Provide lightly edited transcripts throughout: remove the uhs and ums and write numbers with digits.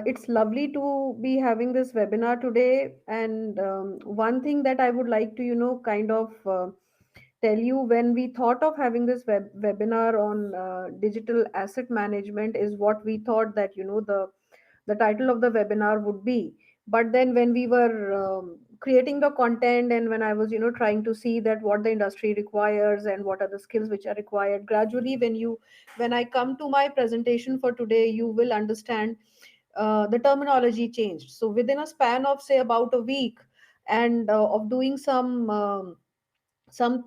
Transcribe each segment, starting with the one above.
It's lovely to be having this webinar today. And one thing that I would like to, kind of tell you, when we thought of having this webinar on digital asset management, is what we thought that, the title of the webinar would be. But then when we were creating the content, and when I was, trying to see that what the industry requires and what are the skills which are required, gradually when I come to my presentation for today, you will understand the terminology changed. So within a span of say about a week, and of doing some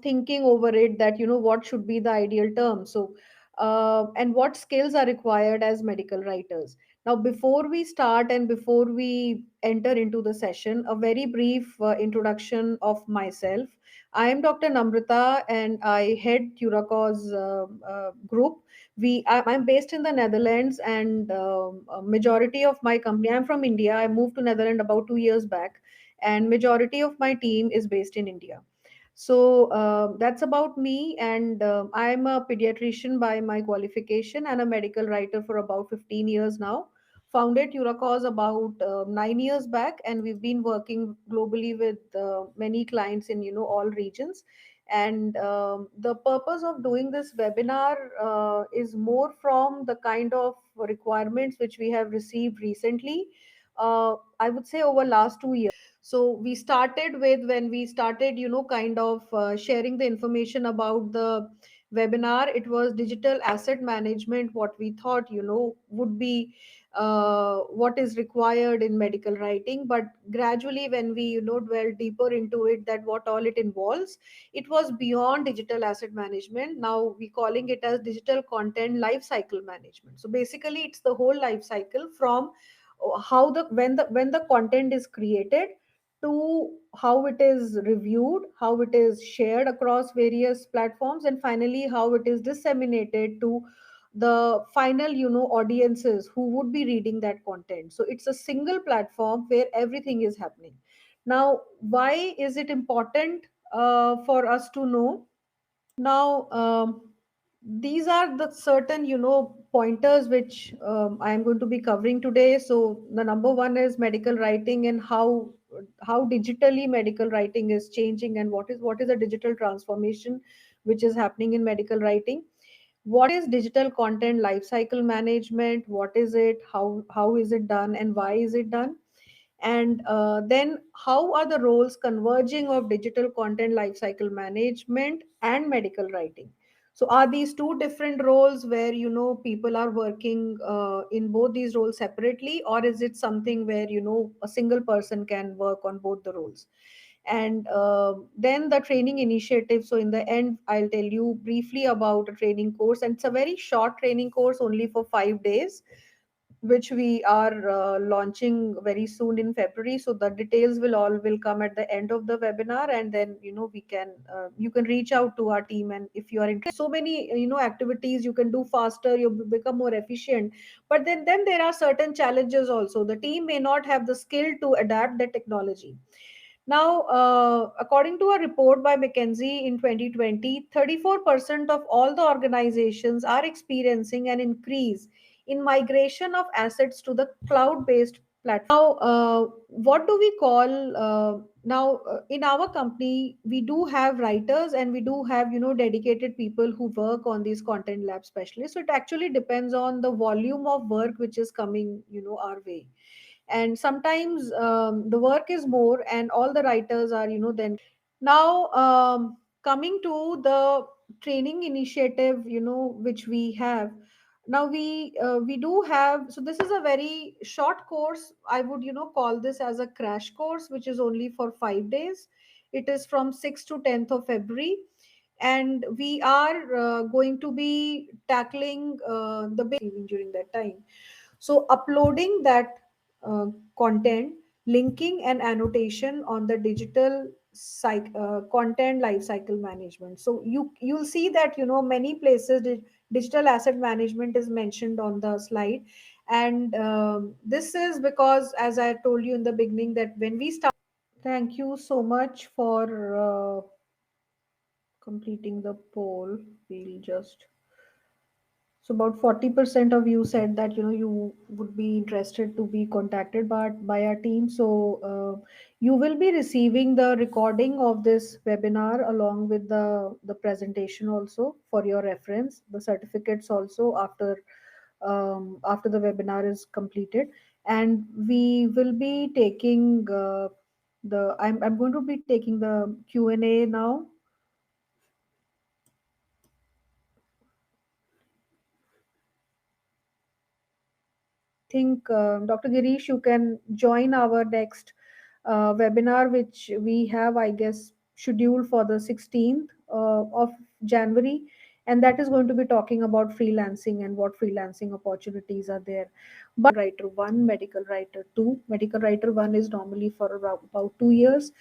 thinking over it, that what should be the ideal term. So and what skills are required as medical writers. Now, before we start and before we enter into the session, a very brief introduction of myself. I am Dr. Namrata, and I head Turacoz group. I'm based in the Netherlands, and a majority of my company, I'm from India. I moved to Netherlands about 2 years back, and majority of my team is based in India. So that's about me, and I'm a pediatrician by my qualification and a medical writer for about 15 years now. Founded Turacoz about 9 years back, and we've been working globally with many clients in all regions. And the purpose of doing this webinar is more from the kind of requirements which we have received recently. I would say over last 2 years. So we started with, when we started, kind of sharing the information about the webinar, it was digital asset management, what we thought, would be what is required in medical writing. But gradually, when we, dwell deeper into it, that what all it involves, it was beyond digital asset management. Now we calling it as digital content lifecycle management. So basically, it's the whole life cycle from how the content is created, to how it is reviewed, how it is shared across various platforms, and finally how it is disseminated to the final, audiences who would be reading that content. So it's a single platform where everything is happening. Now, why is it important for us to know? Now, these are the certain, pointers which I am going to be covering today. So the number one is medical writing, and how digitally medical writing is changing, and what is a digital transformation which is happening in medical writing. What is digital content lifecycle management? What is it? How is it done, and why is it done? And then how are the roles converging of digital content lifecycle management and medical writing? So are these two different roles where people are working in both these roles separately, or is it something where a single person can work on both the roles? And then the training initiative. So in the end, I'll tell you briefly about a training course, and it's a very short training course, only for 5 days, which we are launching very soon in February. So the details will come at the end of the webinar, and then we can you can reach out to our team, and if you are interested, so many activities you can do faster, you become more efficient. But then there are certain challenges also. The team may not have the skill to adapt the technology. Now, according to a report by McKinsey in 2020, 34% of all the organizations are experiencing an increase in migration of assets to the cloud-based platform. Now, what do we call now? In our company, we do have writers, and we do have dedicated people who work on these content lab specialists. So it actually depends on the volume of work which is coming our way. And sometimes the work is more, and all the writers are then. Now, coming to the training initiative, which we have. Now we do have, so this is a very short course. I would call this as a crash course, which is only for 5 days. It is from 6th to 10th of February, and we are going to be tackling the during that time. So uploading that uh, content, linking and annotation on the digital content lifecycle management. So you'll see that many places digital asset management is mentioned on the slide, and this is because, as I told you in the beginning, that when we start. Thank you so much for completing the poll. We'll just So about 40% of you said that you would be interested to be contacted by our team. So you will be receiving the recording of this webinar along with the presentation also for your reference, the certificates also after the webinar is completed. And we will be taking I'm going to be taking the Q&A now. Think, Dr. Girish, you can join our next webinar, which we have, I guess, scheduled for the 16th of January. And that is going to be talking about freelancing and what freelancing opportunities are there. Writer 1, medical writer 2. Medical writer 1 is normally for about 2 years.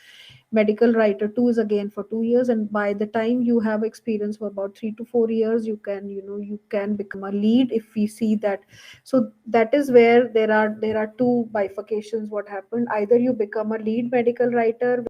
Medical writer 2 is again for 2 years. And by the time you have experience for about 3 to 4 years, you can become a lead if we see that. So that is where there are two bifurcations. What happened, either you become a lead medical writer